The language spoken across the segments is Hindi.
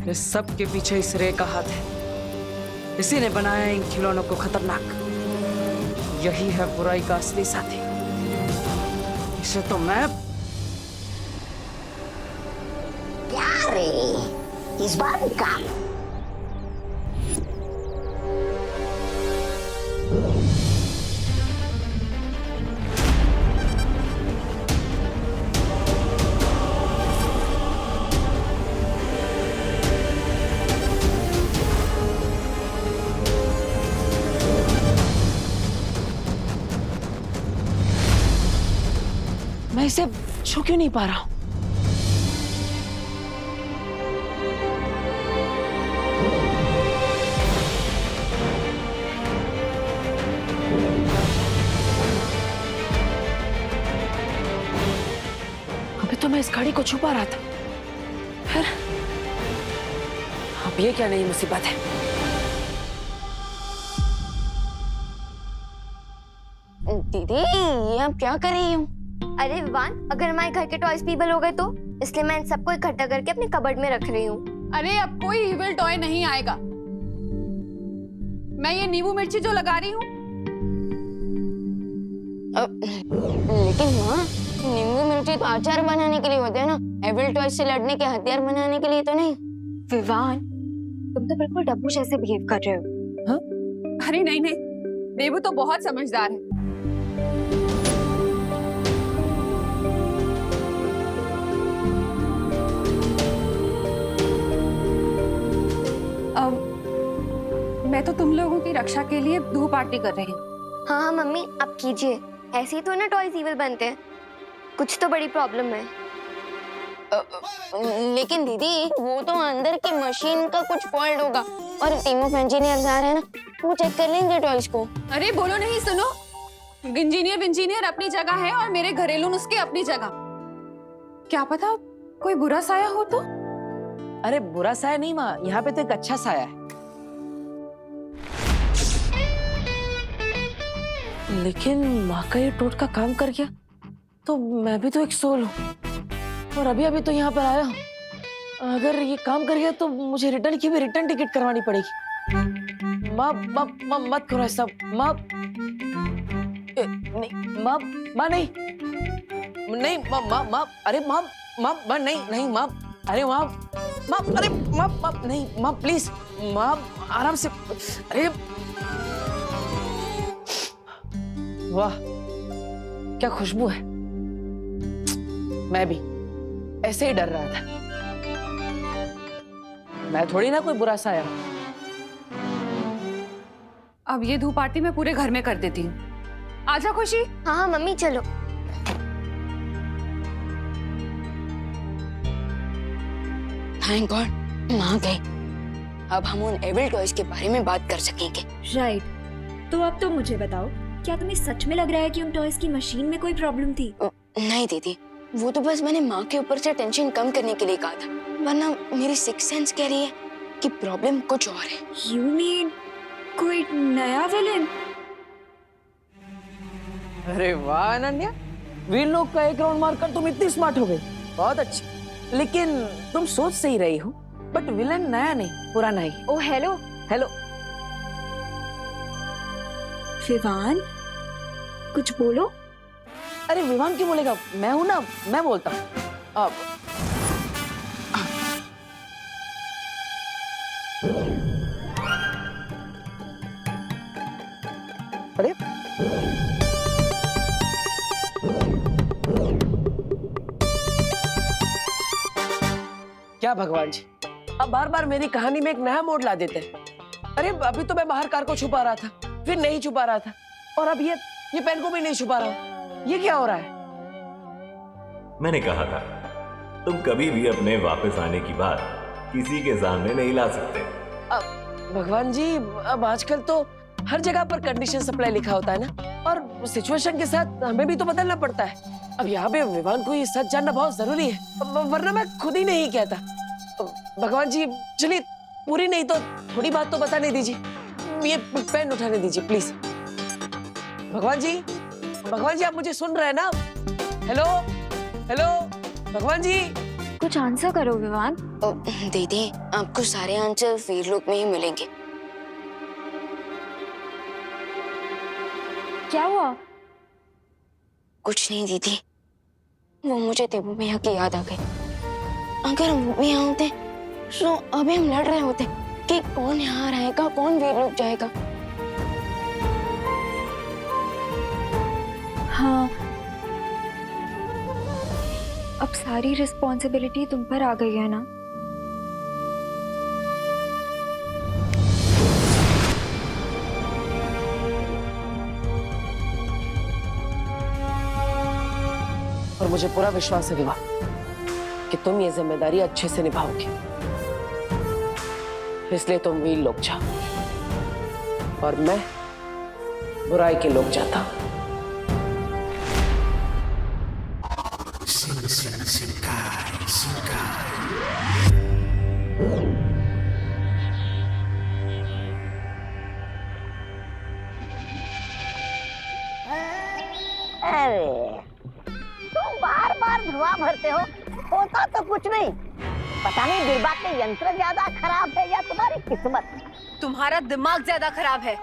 इस सब के पीछे इस रे का हाथ है। इसी ने बनाया इन खिलौनों को खतरनाक। यही है बुराई का असली साथी। इसे तो मैं क्या रे, इस बार का मैं इसे छू क्यों नहीं पा रहा हूं? अभी तो मैं इस घड़ी को छुपा रहा था, फिर अब ये क्या नई मुसीबत है? दीदी, ये आप क्या कर रही हो? अरे विवान, अगर हमारे घर के टॉयज पीबल हो गए तो इसलिए मैं इन सबको इकट्ठा करके अपने कबर्ड में रख रही हूँ। अरे अब कोई इविल टॉय नहीं आएगा। मैं ये नींबू मिर्ची जो लगा रही हूँ। लेकिन माँ, नींबू मिर्ची तो अचार बनाने के लिए होते हैं ना, एविल टॉय से लड़ने के हथियार बनाने के लिए तो नहीं। विवान, तुम तो बिल्कुल डब्बू जैसे बिहेव कर रहे हो। हाँ? अरे नहीं नहीं, देवू तो बहुत समझदार है। मैं तो तुम लोगों की रक्षा के लिए धूप आरती कर रही हूँ। हाँ हाँ मम्मी, आप कीजिए। ऐसे ही तो ना टॉयज इविल बनते हैं। कुछ तो बड़ी प्रॉब्लम है। लेकिन दीदी, वो तो अंदर की मशीन का कुछ फॉल्ट होगा और टीम ऑफ इंजीनियर्स आ रहे हैं ना, वो चेक कर लेंगे टॉयज को। अरे बोलो नहीं, सुनो। इंजीनियर अपनी जगह है और मेरे घरेलू नुस्खे अपनी जगह। क्या पता कोई बुरा साया हो तो? अरे बुरा साया नहीं माँ, यहाँ पे तो एक अच्छा साया है। लेकिन माँ का ये टोटका काम कर गया तो मैं भी तो एक सोल हूँ और अभी अभी तो यहाँ पर आया हूँ। अगर ये काम कर गया तो मुझे रिटर्न की भी रिटर्न टिकट करवानी पड़ेगी। माँ माँ माँ मत करो ऐसा। माँ नहीं, माँ माँ नहीं नहीं, माँ माँ माँ, अरे माँ माँ माँ नहीं नहीं माँ, अरे माँ माँ, अरे माँ माँ नहीं माँ, प्लीज माँ आराम से। अरे वाह, क्या खुशबू है। मैं भी ऐसे ही डर रहा था। मैं थोड़ी ना कोई बुरा साया हूं। अब ये धूप आरती मैं पूरे घर में कर देती हूँ। आजा खुशी। हाँ हाँ मम्मी, चलो। थैंक गॉड, माँ गई। अब हम उन एविल टॉयज के बारे में बात कर सकेंगे। राइट। तो अब तो मुझे बताओ, क्या तुम्हें सच में लग रहा है कि उन टॉयज की मशीन में कोई प्रॉब्लम थी? नहीं दीदी, वो तो बस मैंने माँ के ऊपर से टेंशन कम करने के लिए कहा था, वरना मेरी सिक्स सेंस कह रही है कि प्रॉब्लम कुछ और है। You mean कोई नया विलेन? अरे वाह अनन्या, वीर लोग का एक राउंड मारकर तुम इतनी स्मार्ट हो गई। बहुत अच्छी। लेकिन तुम सोच सही रही हो, बट विलन नया नहीं, पुराना ही। ओ हेलो। हेलो। विवान, कुछ बोलो। अरे विवान क्यों बोलेगा, मैं हूं ना, मैं बोलता हूँ। अब अरे क्या भगवान जी, अब बार बार मेरी कहानी में एक नया मोड़ ला देते हैं। अरे अभी तो मैं बाहर कार को छुपा रहा था, फिर नहीं छुपा रहा था, और अब ये पेन को भी नहीं छुपा रहा। ये क्या हो रहा है? मैंने कहा था तुम कभी भी अपने वापस आने की बात किसी के सामने नहीं ला सकते। अब भगवान जी, अब आजकल तो हर जगह पर कंडीशन सप्लाई लिखा होता है ना, और सिचुएशन के साथ हमें भी तो बदलना पड़ता है। अब यहाँ पे विवान को ये सच जानना बहुत जरूरी है, वरना मैं खुद ही नहीं कहता। भगवान जी चलिए, पूरी नहीं तो थोड़ी बात तो बताने दीजिए। ये पेन उठाने दीजिए प्लीज। भगवान जी, भगवान जी आप मुझे सुन रहे हैं ना? हेलो हेलो भगवान जी। कुछ आंसर करो विवान। दीदी आपको सारे आंसर वीरलोक में ही मिलेंगे। क्या हुआ? कुछ नहीं दीदी, वो मुझे तेबू भैया की याद आ गई। अगर वो भी यहाँ होते तो अभी हम लड़ रहे होते कि कौन यहाँ रहेगा कौन वीरलोक जाएगा। हाँ, अब सारी रिस्पॉन्सिबिलिटी तुम पर आ गई है ना। और मुझे पूरा विश्वास है विवा कि तुम ये जिम्मेदारी अच्छे से निभाओगे, इसलिए तुम वीर लोग जाओ और मैं बुराई के लोग जाता हूं। अरे तुम बार बार धुआं भरते हो, होता तो कुछ नहीं। पता नहीं बिरबा के यंत्र ज्यादा खराब है या तुम्हारी किस्मत। तुम्हारा दिमाग ज्यादा खराब है।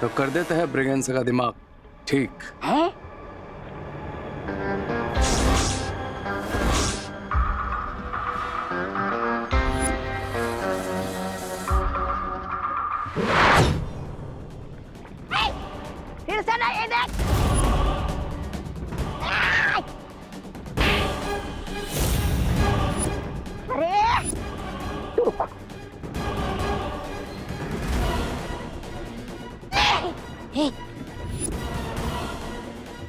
तो कर देते हैं ब्रिगेंस का दिमाग ठीक है? फिर से नहीं देख। अरे रुको।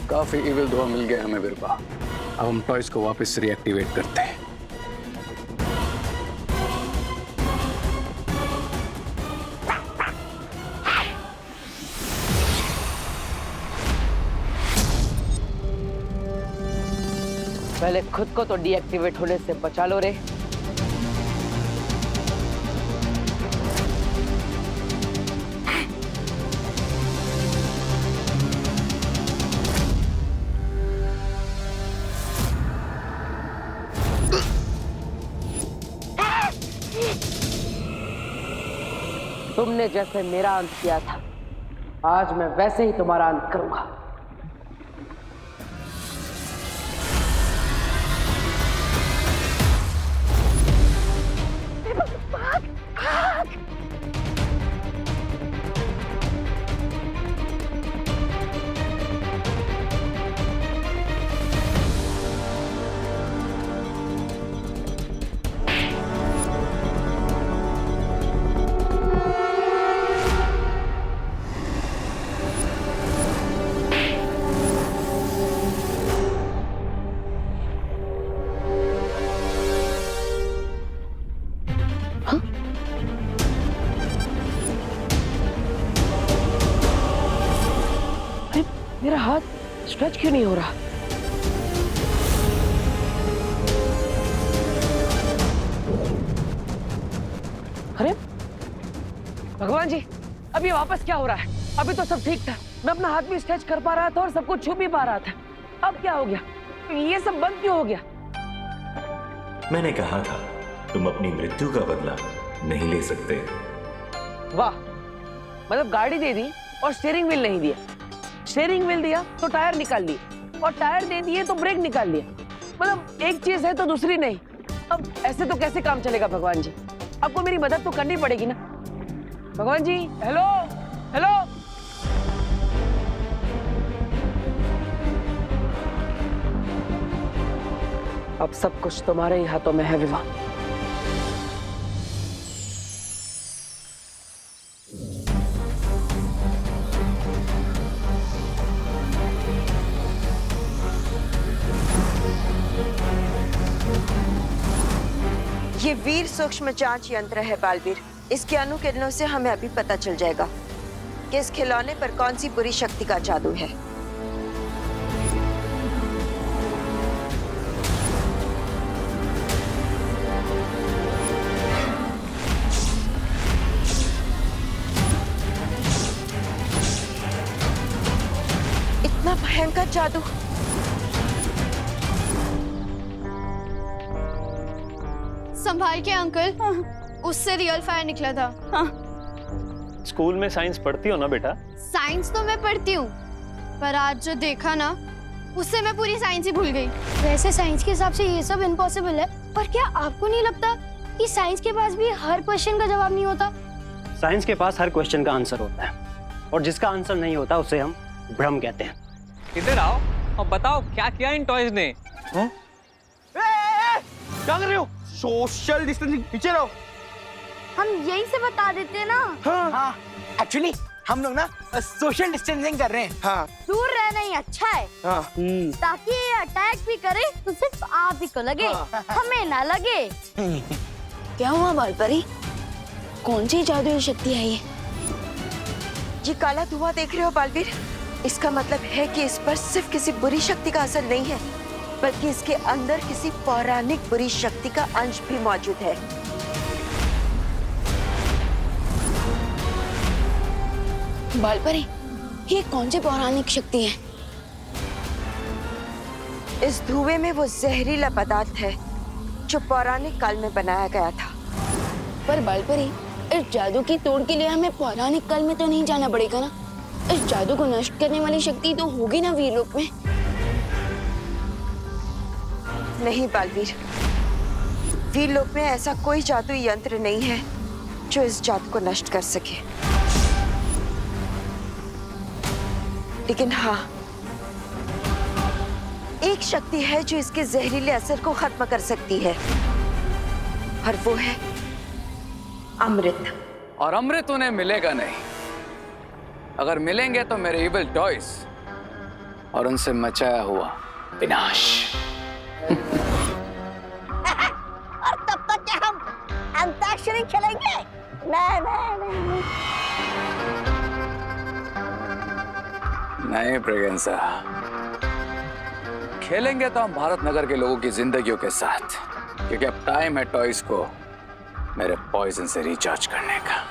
काफी इविल धुआं मिल गया हमें बिरबा। अब हम टॉयज को वापस रिएक्टिवेट करते हैं। पहले खुद को तो डीएक्टिवेट होने से बचा लो रे। तुमने जैसे मेरा अंत किया था, आज मैं वैसे ही तुम्हारा अंत करूंगा। मेरा हाथ स्ट्रेच क्यों नहीं हो रहा? अरे भगवान जी, अभी वापस क्या हो रहा है? अभी तो सब ठीक था, मैं अपना हाथ भी स्ट्रेच कर पा रहा था और सब कुछ छू भी पा रहा था। अब क्या हो गया? ये सब बंद क्यों हो गया? मैंने कहा था तुम अपनी मृत्यु का बदला नहीं ले सकते। वाह, मतलब गाड़ी दे दी और स्टीयरिंग व्हील नहीं दिया, स्टीयरिंग व्हील दिया तो टायर निकाल लिए और टायर दे दिए तो ब्रेक निकाल लिया। मतलब एक चीज है तो दूसरी नहीं। अब ऐसे तो कैसे काम चलेगा भगवान जी? आपको मेरी मदद तो करनी पड़ेगी ना भगवान जी। हेलो हेलो, अब सब कुछ तुम्हारे ही हाथों में है विवाह। ये वीर सूक्ष्म जांच यंत्र है बालवीर। इसके अनुकिरणों से हमें अभी पता चल जाएगा कि इस खिलौने पर कौन सी बुरी शक्ति का जादू है। इतना भयंकर जादू। संभाल के अंकल, उससे रियल फायर निकला था। स्कूल में साइंस पढ़ती हो ना बेटा? साइंस तो मैं पढ़ती हूँ, पर आज जो देखा ना, उससे मैं पूरी साइंस ही भूल गई। वैसे साइंस के हिसाब से ये सब इम्पॉसिबल है, पर क्या आपको नहीं लगता कि साइंस के पास भी हर क्वेश्चन का जवाब नहीं होता? साइंस के पास हर क्वेश्चन का आंसर होता है, और जिसका आंसर नहीं होता उसे हम भ्रम कहते हैं। इधर आओ और बताओ क्या किया इन टॉयज ने? क्या कर रहे हो? सोशल डिस्टेंसिंग, पीछे रहो। हम यहीं से बता देते ना। हाँ, एक्चुअली हम लोग ना सोशल डिस्टेंसिंग कर रहे हैं। हाँ, दूर रहना ही अच्छा है, हाँ। ताकि ये अटैक भी करे तो सिर्फ आप ही को लगे, हमें ना लगे। क्या हुआ बालपरी? कौन सी जादुई शक्ति है ये? ये काला धुआं देख रहे हो बालवीर? इसका मतलब है कि इस पर सिर्फ किसी बुरी शक्ति का असर नहीं है, बल्कि इसके अंदर किसी पौराणिक बुरी शक्ति का अंश भी मौजूद है। बालपरी, ये कौन सी पौराणिक शक्ति है? इस धुएं में वो जहरीला पदार्थ है जो पौराणिक काल में बनाया गया था। पर बालपरी, इस जादू की तोड़ के लिए हमें पौराणिक काल में तो नहीं जाना पड़ेगा ना? इस जादू को नष्ट करने वाली शक्ति तो होगी ना वीरलोक में? नहीं बालवीर, वीरलोक में ऐसा कोई जादुई यंत्र नहीं है जो इस जादू को नष्ट कर सके। लेकिन हाँ, एक शक्ति है जो इसके जहरीले असर को खत्म कर सकती है, और वो है अमृत। और अमृत उन्हें मिलेगा नहीं। अगर मिलेंगे तो मेरे इविल टॉयज और उनसे मचाया हुआ विनाश। और तब तक क्या हम अंताक्षरी खेलेंगे? नहीं नहीं नहीं। नहीं प्रेगेंसा, खेलेंगे तो हम भारत नगर के लोगों की जिंदगियों के साथ, क्योंकि अब टाइम है टॉयज को मेरे पॉइजन से रिचार्ज करने का।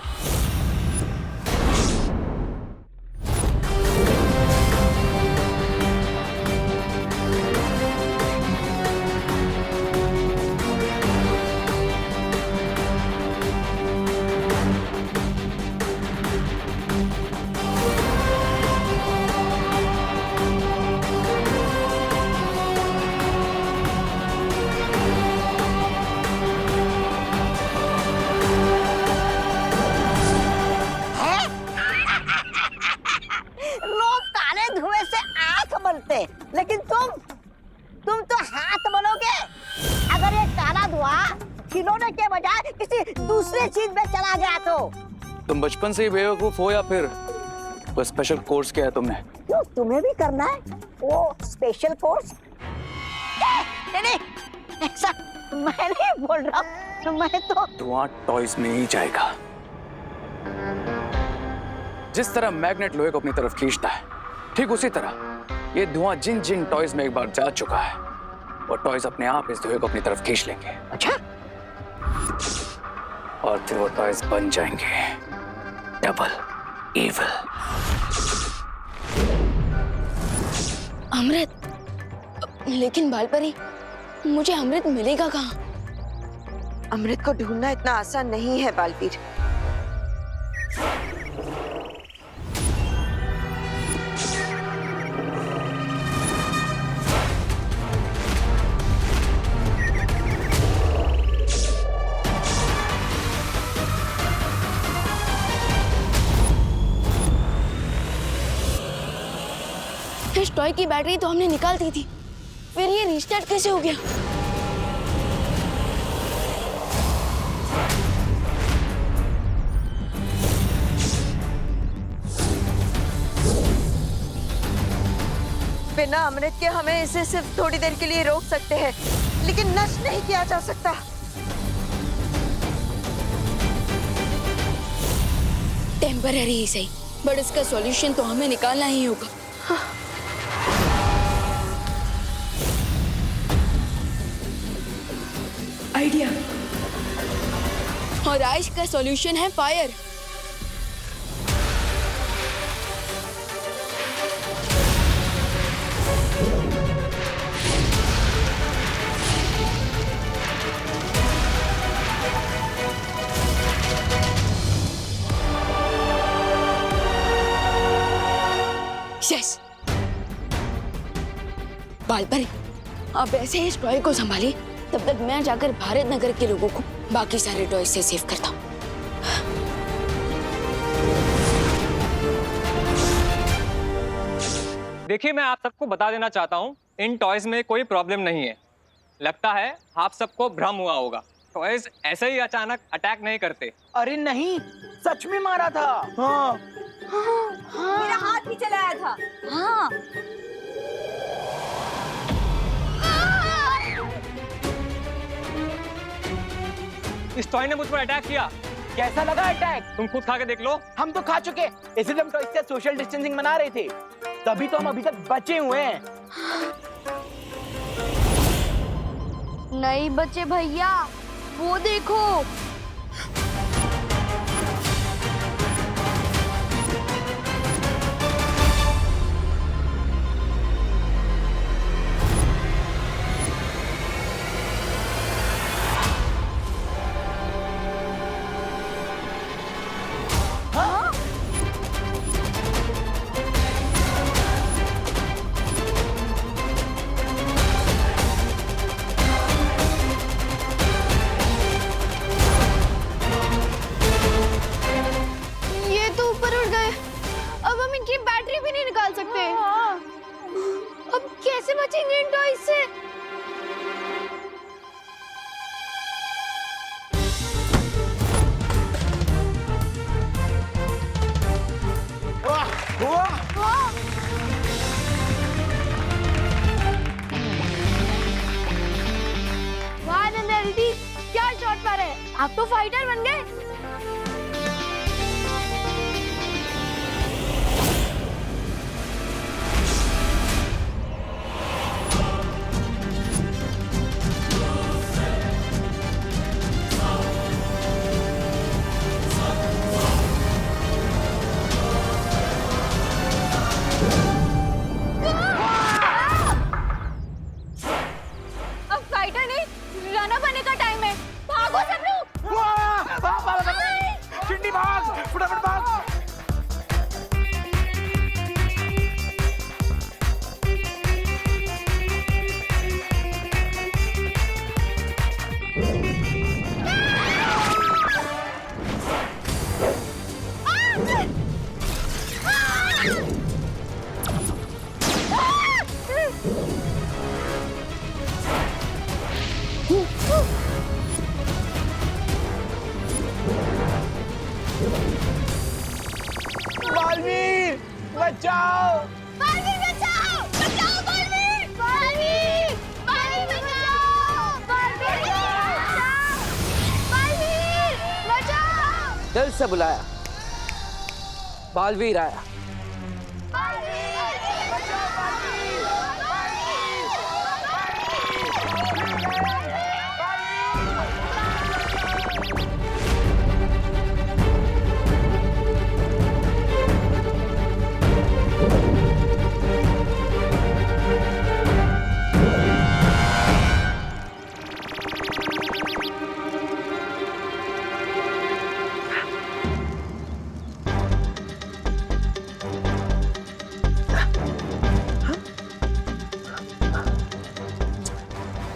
लेकिन तुम तो हाथ मलोगे। अगर ये काला धुआं खिलौने के बजाय किसी दूसरे चीज में चला गया तो? तुम बचपन से ही बेवकूफ हो या फिर कोई स्पेशल कोर्स किया है तुमने? क्यों, तुम्हें भी करना है वो स्पेशल कोर्स? नहीं, ऐसा मैं नहीं बोल रहा हूँ, मैं तो धुआं टॉयज में ही जाएगा। जिस तरह मैग्नेट लोहे को अपनी तरफ खींचता है, ठीक उसी तरह ये धुआं जिन जिन टॉयज में एक बार जा चुका है, वो टॉयज अपने आप इस धुएं को अपनी तरफ खींच लेंगे। अच्छा? और फिर वो टॉयज बन जाएंगे डबल इविल। अमृत? लेकिन बालपरी, मुझे अमृत मिलेगा कहाँ? अमृत को ढूंढना इतना आसान नहीं है बालवीर। इस टॉय की बैटरी तो हमने निकाल दी थी, फिर ये रिस्टार्ट कैसे हो गया? बिना अमृत के हमें इसे सिर्फ थोड़ी देर के लिए रोक सकते हैं, लेकिन नष्ट नहीं किया जा सकता। टेम्पररी ही सही, बट इसका सॉल्यूशन तो हमें निकालना ही होगा। आइडिया। और आज का सॉल्यूशन है फायर। यस। बालपरी, आप ऐसे इस टॉय को संभालिए, तब तक मैं जाकर भारत नगर के लोगों को बाकी सारे टॉय से सेव करता हूँ। देखिए, मैं आप सबको बता देना चाहता हूँ, इन टॉयज में कोई प्रॉब्लम नहीं है। लगता है आप सबको भ्रम हुआ होगा। टॉयज ऐसे ही अचानक अटैक नहीं करते। अरे नहीं, सच में मारा था। हाँ मेरा हाथ भी चलाया था। हाँ। इस टॉय ने मुझ पर अटैक किया। कैसा लगा अटैक? तुम खुद खा के देख लो। हम तो खा चुके, इसलिए हम टॉयज से सोशल डिस्टेंसिंग बना रहे थे, तभी तो हम अभी तक बचे हुए हैं। नहीं बचे भैया, वो देखो। बैटरी भी नहीं निकाल सकते। अब कैसे बचेंगे इन टॉयज से? वाह नंदा दीदी, क्या शॉट मारे! आप तो फाइटर बन गए। बालवीर बचाओ! बालवीर बचाओ! बचाओ बालवीर! बालवीर! बालवीर बचाओ! बालवीर बचाओ! बालवीर बचाओ! दिल से बुलाया, बालवीर आया।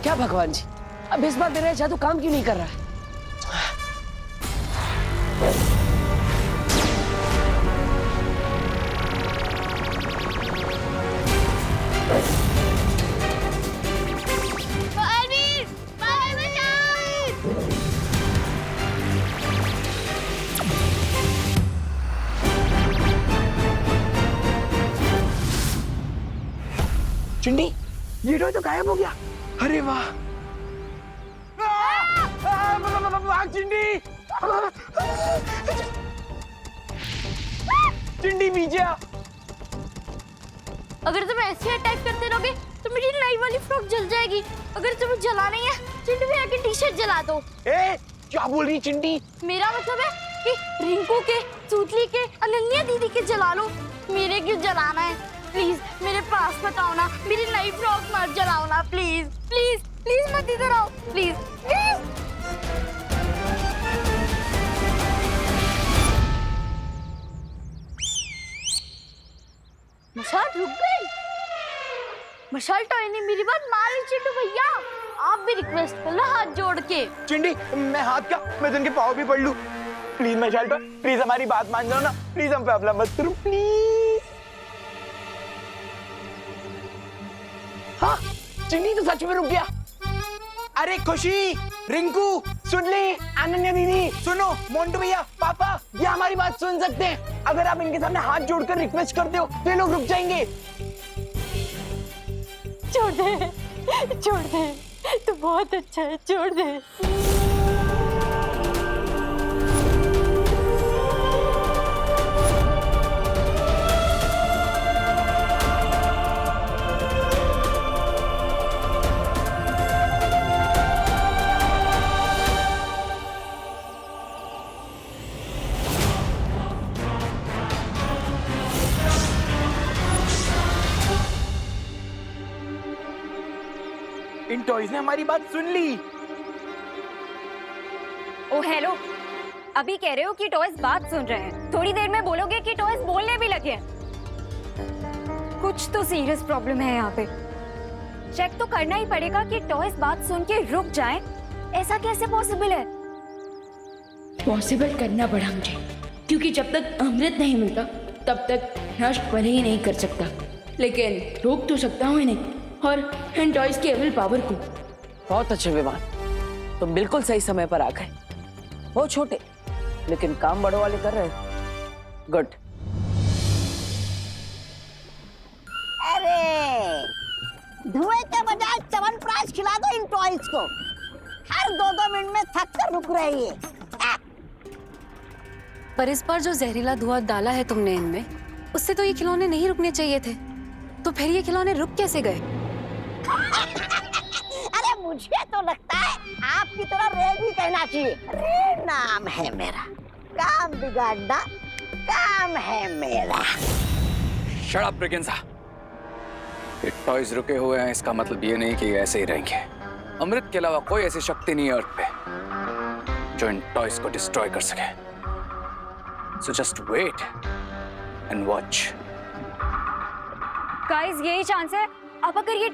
क्या भगवान जी, अब इस बार मेरा जादू काम क्यों नहीं कर रहा है? बालवीर! बालवीर बचाओ! चिंडी, ये टॉय तो गायब हो गया। अरे वाह! भाग चिंडी! चिंडी पीछे आ! अगर तुम ऐसे अटैक करते रहोगे तो मेरी नई वाली फ्रॉक जल जाएगी। अगर तुम्हें जलाना ही है, चिंटू भैया की टी-शर्ट जला दो। ए, क्या बोल रही चिंडी? मेरा मतलब है कि रिंकू के, सूतली के, अनन्या दीदी के जला लो। मेरे क्यों जलाना है? प्लीज मेरे पास मत आओ ना, मेरी नई फ्रॉक मत जलाओ ना, प्लीज प्लीज प्लीज मत इधर आओ, प्लीज प्लीज। मशाल रुक गई। मशाल टॉय ने मेरी बात मान ली चिंटू भैया। आप भी रिक्वेस्ट कर लो हाथ जोड़ के। चिंडी, मैं हाथ का, मैं तुमके पाँव भी पड़ लूं। प्लीज मशाल टॉय, प्लीज हमारी बात मान जाओ ना। प्लीज हम पे अपना मत करो प्लीज। हाँ, चिंडी तो सच में रुक गया। अरे खुशी, रिंकू, सुन ली, अनन्या दीदी, सुनो, मोंटू भैया, पापा, ये हमारी बात सुन सकते हैं। अगर आप इनके सामने हाथ जोड़कर रिक्वेस्ट करते हो तो ये लोग रुक जाएंगे। छोड़ दे, तू बहुत अच्छा है, छोड़ दे। इन टॉयज ने हमारी बात सुन ली। ओ हेलो, अभी कह रहे हो कि टॉयज बात सुन रहे हैं, थोड़ी देर में बोलोगे कि टॉयज बोलने भी लगे हैं। कुछ तो सीरियस प्रॉब्लम है यहाँ पे। चेक तो करना ही पड़ेगा कि टॉयज बात सुन के रुक जाएं। ऐसा कैसे पॉसिबल है? पॉसिबल करना पड़ा मुझे, क्योंकि जब तक अमृत नहीं मिलता तब तक नष्ट भले ही नहीं कर सकता, लेकिन रोक तो सकता हूँ इन्हें और इन टॉयज की एविल पावर को। बहुत अच्छे विमान, तुम बिल्कुल सही समय पर आ गए। बहुत छोटे लेकिन काम बड़ों वाले कर रहे हैं। गुड। अरे धुएं के बजाय च्यवनप्राश खिला दो इन टॉयज को। हर 2-2 मिनट में थक कर रुक रही है। पर इस बार जो जहरीला धुआं डाला है तुमने इनमें, उससे तो ये खिलौने नहीं रुकने चाहिए थे। तो फिर ये खिलौने रुक कैसे गए? अरे मुझे तो लगता है आपकी तरह रे भी कहना चाहिए। रे नाम है मेरा, काम बिगाड़ना काम है मेरा। Shut up Braganza. ये टॉयज रुके हुए हैं, इसका मतलब ये नहीं कि ये ऐसे ही रहेंगे। अमृत के अलावा कोई ऐसी शक्ति नहीं है अर्थ पे जो इन टॉयज को डिस्ट्रॉय कर सके। So just wait and watch. Guys, यही चांस है। अब अगर ये